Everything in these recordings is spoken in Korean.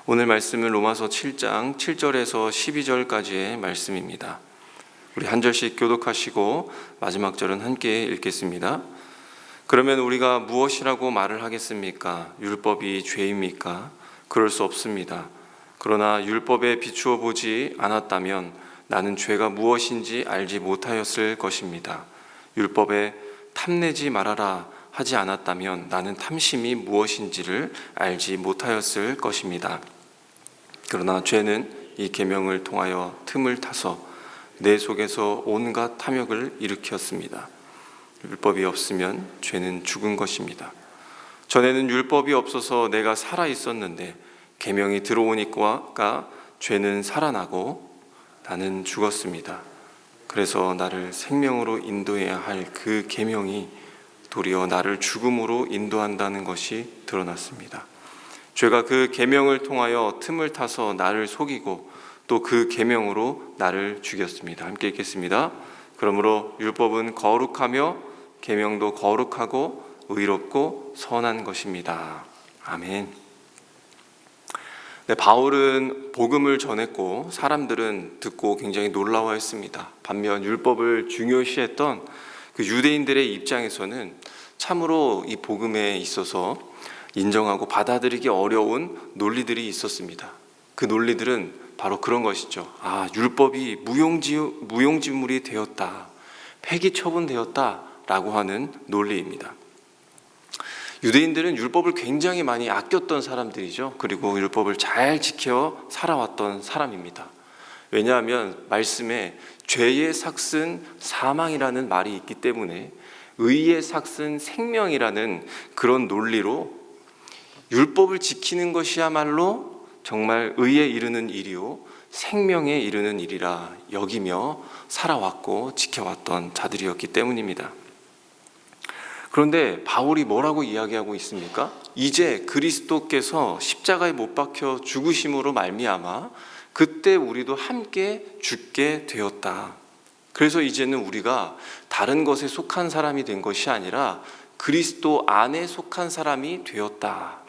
오늘 말씀은 로마서 7장 7절에서 12절까지의 말씀입니다. 우리 한 절씩 교독하시고 마지막 절은 함께 읽겠습니다. 그러면 우리가 무엇이라고 말을 하겠습니까? 율법이 죄입니까? 그럴 수 없습니다. 그러나 율법에 비추어 보지 않았다면 나는 죄가 무엇인지 알지 못하였을 것입니다. 율법에 탐내지 말아라 하지 않았다면 나는 탐심이 무엇인지를 알지 못하였을 것입니다. 그러나 죄는 이 계명을 통하여 틈을 타서 내 속에서 온갖 탐욕을 일으켰습니다. 율법이 없으면 죄는 죽은 것입니다. 전에는 율법이 없어서 내가 살아 있었는데 계명이 들어오니까 죄는 살아나고 나는 죽었습니다. 그래서 나를 생명으로 인도해야 할 그 계명이 도리어 나를 죽음으로 인도한다는 것이 드러났습니다. 죄가 그 계명을 통하여 틈을 타서 나를 속이고 또 그 계명으로 나를 죽였습니다. 함께 읽겠습니다. 그러므로 율법은 거룩하며 계명도 거룩하고 의롭고 선한 것입니다. 아멘. 네, 바울은 복음을 전했고 사람들은 듣고 굉장히 놀라워했습니다. 반면 율법을 중요시했던 그 유대인들의 입장에서는 참으로 이 복음에 있어서 인정하고 받아들이기 어려운 논리들이 있었습니다. 그 논리들은 바로 그런 것이죠. 율법이 무용지물이 되었다, 폐기 처분되었다라고 하는 논리입니다. 유대인들은 율법을 굉장히 많이 아꼈던 사람들이죠. 그리고 율법을 잘 지켜 살아왔던 사람입니다. 왜냐하면 말씀에 죄의 삭은 사망이라는 말이 있기 때문에 의의 삭은 생명이라는 그런 논리로 율법을 지키는 것이야말로 정말 의에 이르는 일이요 생명에 이르는 일이라 여기며 살아왔고 지켜왔던 자들이었기 때문입니다. 그런데 바울이 뭐라고 이야기하고 있습니까? 이제 그리스도께서 십자가에 못 박혀 죽으심으로 말미암아 그때 우리도 함께 죽게 되었다. 그래서 이제는 우리가 다른 것에 속한 사람이 된 것이 아니라 그리스도 안에 속한 사람이 되었다.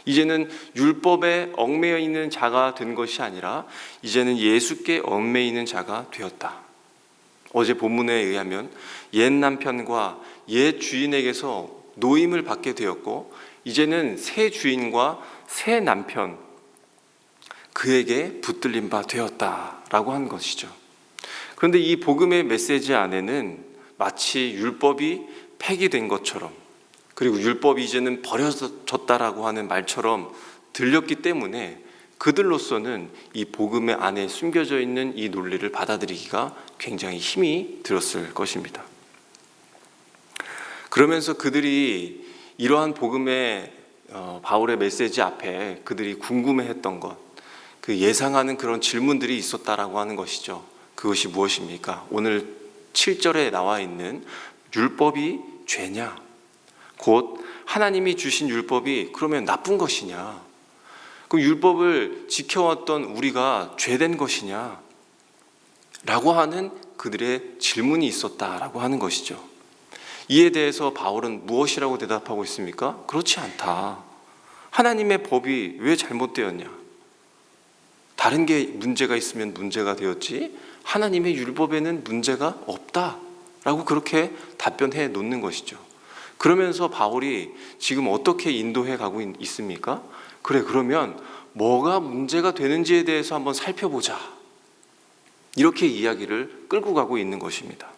이제는 율법에 얽매여 있는 자가 된 것이 아니라 이제는 예수께 얽매여 있는 자가 되었다. 어제 본문에 의하면 옛 남편과 옛 주인에게서 노임을 받게 되었고 이제는 새 주인과 새 남편 그에게 붙들린 바 되었다라고 한 것이죠. 그런데 이 복음의 메시지 안에는 마치 율법이 폐기된 것처럼 그리고 율법이 이제는 버려졌다라고 하는 말처럼 들렸기 때문에 그들로서는 이 복음의 안에 숨겨져 있는 이 논리를 받아들이기가 굉장히 힘이 들었을 것입니다. 그러면서 그들이 이러한 복음의 바울의 메시지 앞에 그들이 궁금해했던 것, 그 예상하는 그런 질문들이 있었다라고 하는 것이죠. 그것이 무엇입니까? 오늘 7절에 나와 있는 율법이 죄냐? 곧 하나님이 주신 율법이 그러면 나쁜 것이냐? 그럼 율법을 지켜왔던 우리가 죄된 것이냐? 라고 하는 그들의 질문이 있었다라고 하는 것이죠. 이에 대해서 바울은 무엇이라고 대답하고 있습니까? 그렇지 않다. 하나님의 법이 왜 잘못되었냐? 다른 게 문제가 있으면 문제가 되었지 하나님의 율법에는 문제가 없다라고 그렇게 답변해 놓는 것이죠. 그러면서 바울이 지금 어떻게 인도해 가고 있습니까? 그러면 뭐가 문제가 되는지에 대해서 한번 살펴보자. 이렇게 이야기를 끌고 가고 있는 것입니다.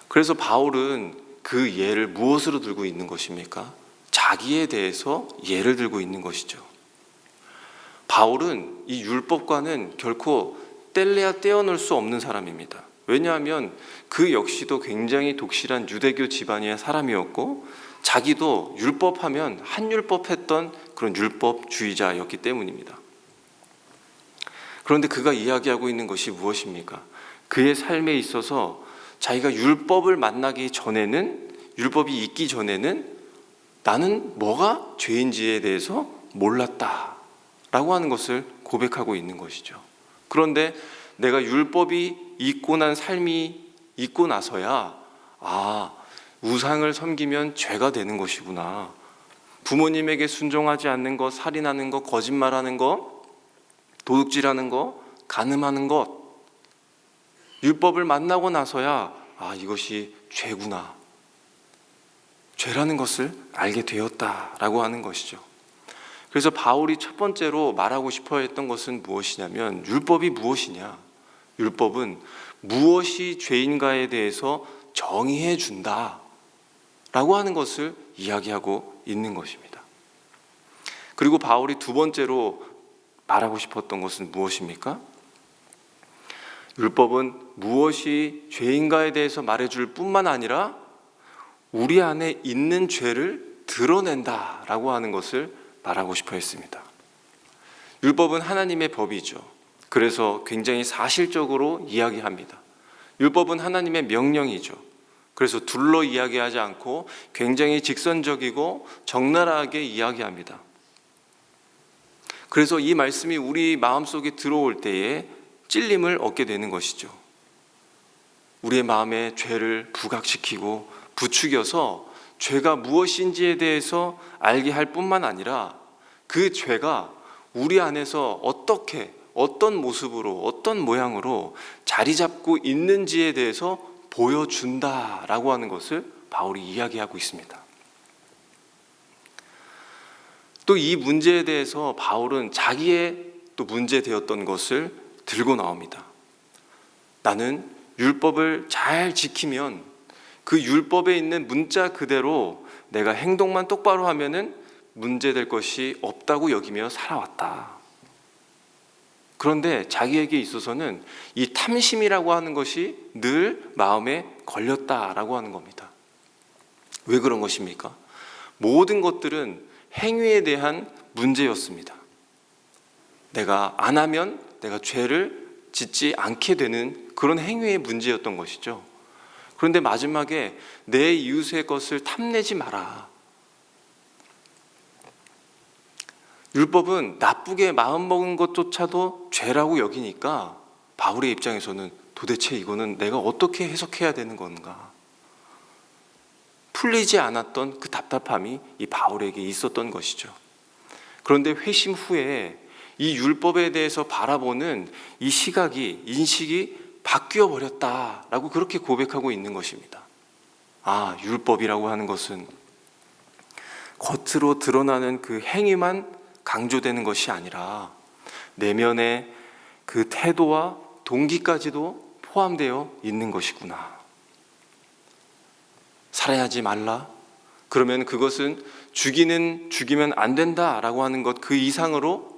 그래서 바울은 그 예를 무엇으로 들고 있는 것입니까? 자기에 대해서 예를 들고 있는 것이죠. 바울은 이 율법과는 결코 뗄래야 떼어놓을 수 없는 사람입니다. 왜냐하면 그 역시도 굉장히 독실한 유대교 집안의 사람이었고 자기도 율법하면 한율법했던 그런 율법주의자였기 때문입니다. 그런데 그가 이야기하고 있는 것이 무엇입니까? 그의 삶에 있어서 자기가 율법을 만나기 전에는 율법이 있기 전에는 나는 뭐가 죄인지에 대해서 몰랐다라고 하는 것을 고백하고 있는 것이죠. 그런데 내가 율법이 있고 난 삶이 있고 나서야 우상을 섬기면 죄가 되는 것이구나. 부모님에게 순종하지 않는 것, 살인하는 것, 거짓말하는 것, 도둑질하는 것, 간음하는 것, 율법을 만나고 나서야 이것이 죄구나, 죄라는 것을 알게 되었다라고 하는 것이죠. 그래서 바울이 첫 번째로 말하고 싶어 했던 것은 무엇이냐면, 율법이 무엇이냐? 율법은 무엇이 죄인가에 대해서 정의해 준다 라고 하는 것을 이야기하고 있는 것입니다. 그리고 바울이 두 번째로 말하고 싶었던 것은 무엇입니까? 율법은 무엇이 죄인가에 대해서 말해줄 뿐만 아니라 우리 안에 있는 죄를 드러낸다라고 하는 것을 말하고 싶어 했습니다. 율법은 하나님의 법이죠. 그래서 굉장히 사실적으로 이야기합니다. 율법은 하나님의 명령이죠. 그래서 둘러 이야기하지 않고 굉장히 직선적이고 적나라하게 이야기합니다. 그래서 이 말씀이 우리 마음속에 들어올 때에 찔림을 얻게 되는 것이죠. 우리의 마음에 죄를 부각시키고 부추겨서 죄가 무엇인지에 대해서 알게 할 뿐만 아니라 그 죄가 우리 안에서 어떻게, 어떤 모습으로, 어떤 모양으로 자리 잡고 있는지에 대해서 보여준다라고 하는 것을 바울이 이야기하고 있습니다. 또 이 문제에 대해서 바울은 자기의 또 문제되었던 것을 들고 나옵니다. 나는 율법을 잘 지키면 그 율법에 있는 문자 그대로 내가 행동만 똑바로 하면은 문제될 것이 없다고 여기며 살아왔다. 그런데 자기에게 있어서는 이 탐심이라고 하는 것이 늘 마음에 걸렸다라고 하는 겁니다. 왜 그런 것입니까? 모든 것들은 행위에 대한 문제였습니다. 내가 안 하면 내가 죄를 짓지 않게 되는 그런 행위의 문제였던 것이죠. 그런데 마지막에 내 이웃의 것을 탐내지 마라. 율법은 나쁘게 마음먹은 것조차도 죄라고 여기니까 바울의 입장에서는 도대체 이거는 내가 어떻게 해석해야 되는 건가? 풀리지 않았던 그 답답함이 이 바울에게 있었던 것이죠. 그런데 회심 후에 이 율법에 대해서 바라보는 이 시각이, 인식이 바뀌어 버렸다라고 그렇게 고백하고 있는 것입니다. 율법이라고 하는 것은 겉으로 드러나는 그 행위만 강조되는 것이 아니라 내면의 그 태도와 동기까지도 포함되어 있는 것이구나. 살해하지 말라. 그러면 그것은 죽이면 안 된다라고 하는 것 그 이상으로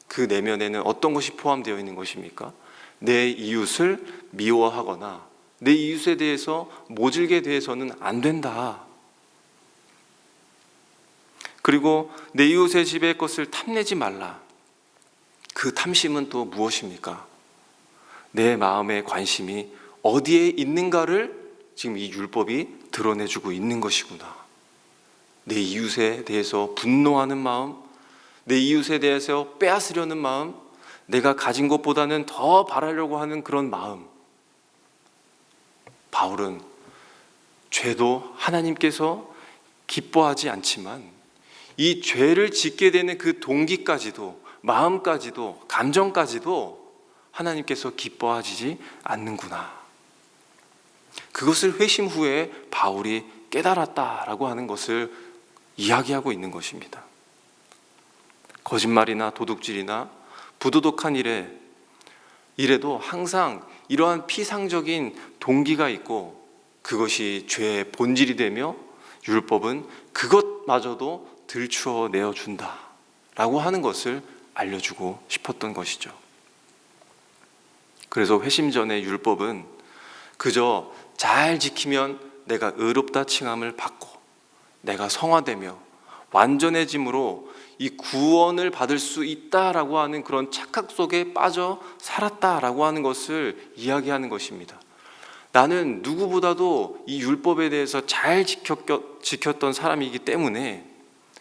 그 내면에는 어떤 것이 포함되어 있는 것입니까? 내 이웃을 미워하거나 내 이웃에 대해서 모질게 대해서는 안 된다. 그리고 내 이웃의 집의 것을 탐내지 말라. 그 탐심은 또 무엇입니까? 내 마음의 관심이 어디에 있는가를 지금 이 율법이 드러내주고 있는 것이구나. 내 이웃에 대해서 분노하는 마음, 내 이웃에 대해서 빼앗으려는 마음, 내가 가진 것보다는 더 바라려고 하는 그런 마음. 바울은 죄도 하나님께서 기뻐하지 않지만 이 죄를 짓게 되는 그 동기까지도, 마음까지도, 감정까지도 하나님께서 기뻐하지 않는구나. 그것을 회심 후에 바울이 깨달았다라고 하는 것을 이야기하고 있는 것입니다. 거짓말이나 도둑질이나 부도덕한 일에도 항상 이러한 피상적인 동기가 있고 그것이 죄의 본질이 되며 율법은 그것마저도 들추어 내어준다 라고 하는 것을 알려주고 싶었던 것이죠. 그래서 회심 전의 율법은 그저 잘 지키면 내가 의롭다 칭함을 받고 내가 성화되며 완전해짐으로 이 구원을 받을 수 있다라고 하는 그런 착각 속에 빠져 살았다라고 하는 것을 이야기하는 것입니다. 나는 누구보다도 이 율법에 대해서 잘 지켰던 사람이기 때문에,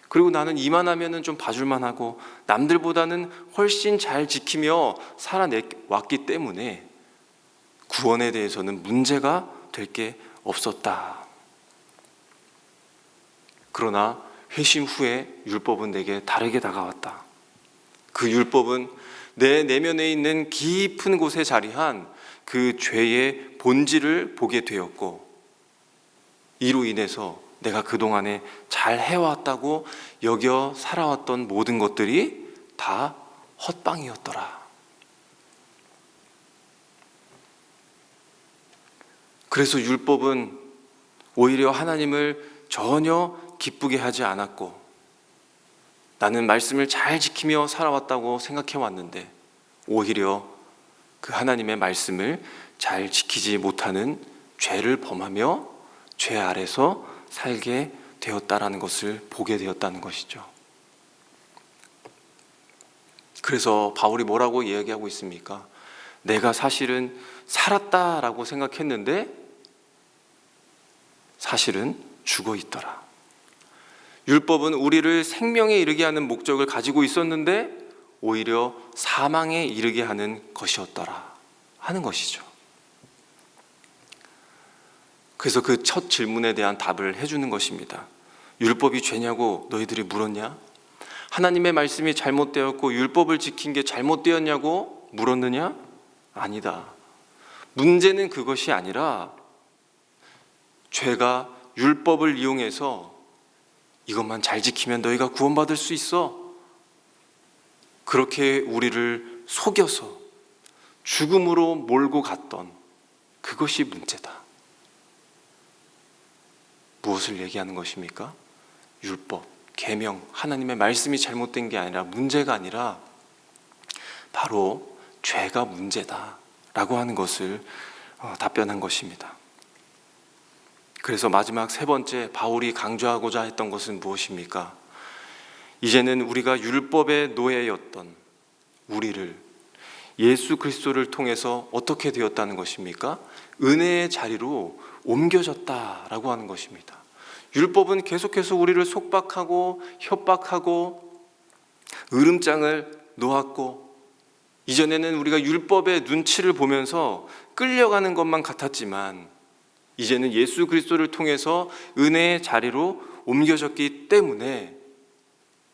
그리고 나는 이만하면은 좀 봐줄만 하고 남들보다는 훨씬 잘 지키며 살아왔기 때문에 구원에 대해서는 문제가 될 게 없었다. 그러나 회심 후에 율법은 내게 다르게 다가왔다. 그 율법은 내 내면에 있는 깊은 곳에 자리한 그 죄의 본질을 보게 되었고, 이로 인해서 내가 그동안에 잘 해왔다고 여겨 살아왔던 모든 것들이 다 헛방이었더라. 그래서 율법은 오히려 하나님을 전혀 기쁘게 하지 않았고, 나는 말씀을 잘 지키며 살아왔다고 생각해 왔는데 오히려 그 하나님의 말씀을 잘 지키지 못하는 죄를 범하며 죄 아래서 살게 되었다라는 것을 보게 되었다는 것이죠. 그래서 바울이 뭐라고 이야기하고 있습니까? 내가 사실은 살았다라고 생각했는데 사실은 죽어 있더라. 율법은 우리를 생명에 이르게 하는 목적을 가지고 있었는데 오히려 사망에 이르게 하는 것이었더라 하는 것이죠. 그래서 그 첫 질문에 대한 답을 해주는 것입니다. 율법이 죄냐고 너희들이 물었냐? 하나님의 말씀이 잘못되었고 율법을 지킨 게 잘못되었냐고 물었느냐? 아니다. 문제는 그것이 아니라 죄가 율법을 이용해서 이것만 잘 지키면 너희가 구원받을 수 있어, 그렇게 우리를 속여서 죽음으로 몰고 갔던 그것이 문제다. 무엇을 얘기하는 것입니까? 율법, 계명, 하나님의 말씀이 잘못된 게 아니라, 문제가 아니라 바로 죄가 문제다라고 하는 것을 답변한 것입니다. 그래서 마지막 세 번째 바울이 강조하고자 했던 것은 무엇입니까? 이제는 우리가 율법의 노예였던 우리를 예수 그리스도를 통해서 어떻게 되었다는 것입니까? 은혜의 자리로 옮겨졌다라고 하는 것입니다. 율법은 계속해서 우리를 속박하고 협박하고 으름장을 놓았고, 이전에는 우리가 율법의 눈치를 보면서 끌려가는 것만 같았지만 이제는 예수 그리스도를 통해서 은혜의 자리로 옮겨졌기 때문에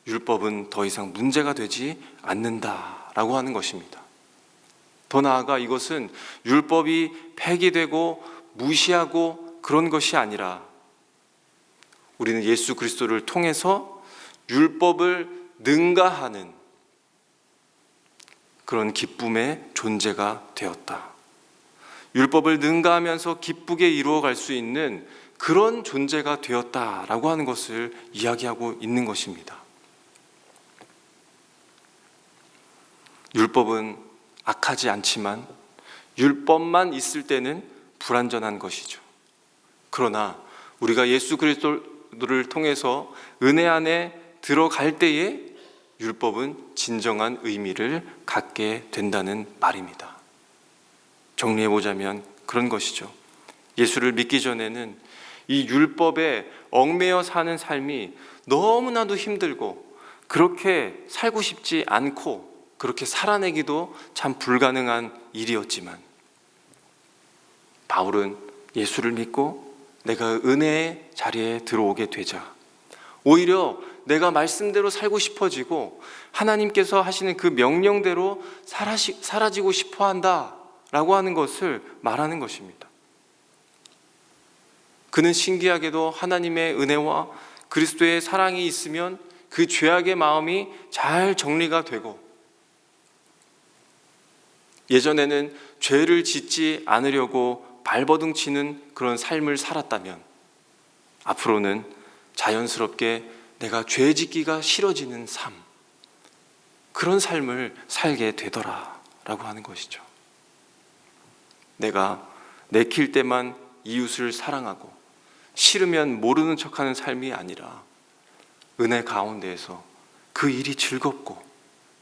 율법은 더 이상 문제가 되지 않는다라고 하는 것입니다. 더 나아가 이것은 율법이 폐기되고 무시하고 그런 것이 아니라 우리는 예수 그리스도를 통해서 율법을 능가하는 그런 기쁨의 존재가 되었다. 율법을 능가하면서 기쁘게 이루어갈 수 있는 그런 존재가 되었다라고 하는 것을 이야기하고 있는 것입니다. 율법은 악하지 않지만 율법만 있을 때는 불완전한 것이죠. 그러나 우리가 예수 그리스도를 통해서 은혜 안에 들어갈 때에 율법은 진정한 의미를 갖게 된다는 말입니다. 정리해보자면 그런 것이죠. 예수를 믿기 전에는 이 율법에 얽매여 사는 삶이 너무나도 힘들고 그렇게 살고 싶지 않고 그렇게 살아내기도 참 불가능한 일이었지만, 바울은 예수를 믿고 내가 은혜의 자리에 들어오게 되자 오히려 내가 말씀대로 살고 싶어지고 하나님께서 하시는 그 명령대로 사라지고 싶어 한다 라고 하는 것을 말하는 것입니다. 그는 신기하게도 하나님의 은혜와 그리스도의 사랑이 있으면 그 죄악의 마음이 잘 정리가 되고, 예전에는 죄를 짓지 않으려고 발버둥 치는 그런 삶을 살았다면 앞으로는 자연스럽게 내가 죄 짓기가 싫어지는 삶, 그런 삶을 살게 되더라라고 하는 것이죠. 내가 내킬 때만 이웃을 사랑하고 싫으면 모르는 척하는 삶이 아니라 은혜 가운데에서 그 일이 즐겁고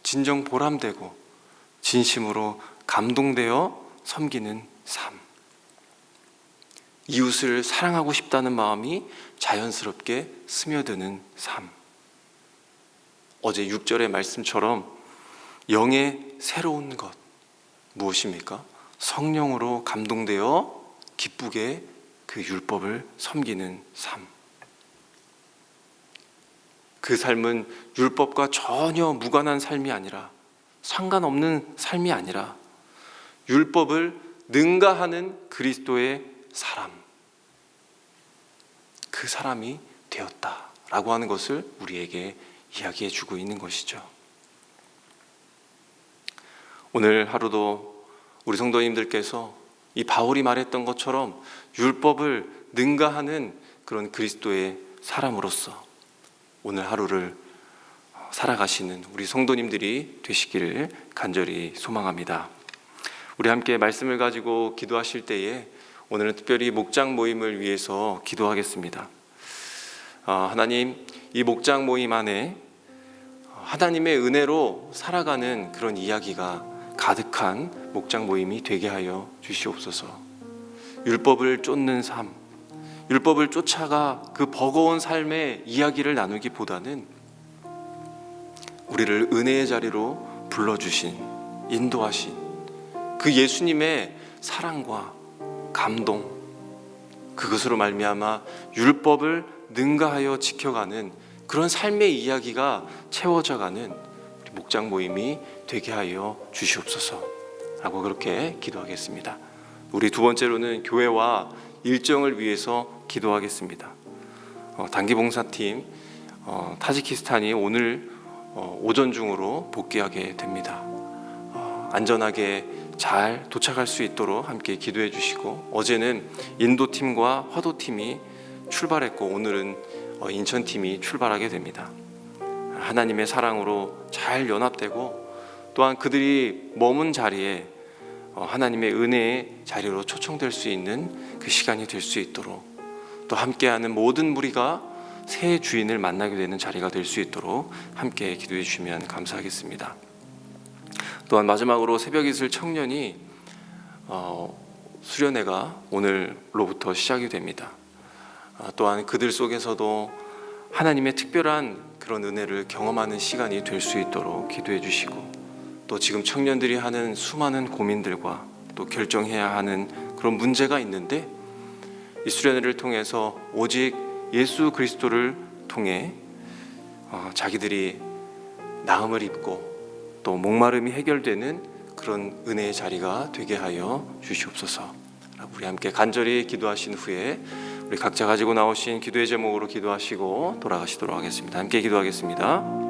진정 보람되고 진심으로 감동되어 섬기는 삶, 이웃을 사랑하고 싶다는 마음이 자연스럽게 스며드는 삶. 어제 6절의 말씀처럼 영의 새로운 것 무엇입니까? 성령으로 감동되어 기쁘게 그 율법을 섬기는 삶. 그 삶은 율법과 전혀 무관한 삶이 아니라, 상관없는 삶이 아니라 율법을 능가하는 그리스도의 사람, 그 사람이 되었다라고 하는 것을 우리에게 이야기해 주고 있는 것이죠. 오늘 하루도 우리 성도님들께서 이 바울이 말했던 것처럼 율법을 능가하는 그런 그리스도의 사람으로서 오늘 하루를 살아가시는 우리 성도님들이 되시기를 간절히 소망합니다. 우리 함께 말씀을 가지고 기도하실 때에 오늘은 특별히 목장 모임을 위해서 기도하겠습니다. 하나님, 이 목장 모임 안에 하나님의 은혜로 살아가는 그런 이야기가 가득한 목장 모임이 되게 하여 주시옵소서. 율법을 쫓는 삶, 율법을 쫓아가 그 버거운 삶의 이야기를 나누기보다는 우리를 은혜의 자리로 불러주신, 인도하신 그 예수님의 사랑과 감동, 그것으로 말미암아 율법을 능가하여 지켜가는 그런 삶의 이야기가 채워져가는 우리 목장 모임이 되게 하여 주시옵소서 라고 그렇게 기도하겠습니다. 우리 두 번째로는 교회와 일정을 위해서 기도하겠습니다. 단기봉사팀 타지키스탄이 오늘 오전 중으로 복귀하게 됩니다. 안전하게 잘 도착할 수 있도록 함께 기도해 주시고, 어제는 인도팀과 화도팀이 출발했고 오늘은 인천팀이 출발하게 됩니다. 하나님의 사랑으로 잘 연합되고, 또한 그들이 머문 자리에 하나님의 은혜의 자리로 초청될 수 있는 그 시간이 될 수 있도록, 또 함께하는 모든 무리가 새 주인을 만나게 되는 자리가 될 수 있도록 함께 기도해 주시면 감사하겠습니다. 또한 마지막으로 새벽이슬 청년이 수련회가 오늘로부터 시작이 됩니다. 또한 그들 속에서도 하나님의 특별한 그런 은혜를 경험하는 시간이 될 수 있도록 기도해 주시고, 또 지금 청년들이 하는 수많은 고민들과 또 결정해야 하는 그런 문제가 있는데, 이 수련회를 통해서 오직 예수 그리스도를 통해 자기들이 나음을 입고 또 목마름이 해결되는 그런 은혜의 자리가 되게 하여 주시옵소서. 우리 함께 간절히 기도하신 후에 우리 각자 가지고 나오신 기도의 제목으로 기도하시고 돌아가시도록 하겠습니다. 함께 기도하겠습니다.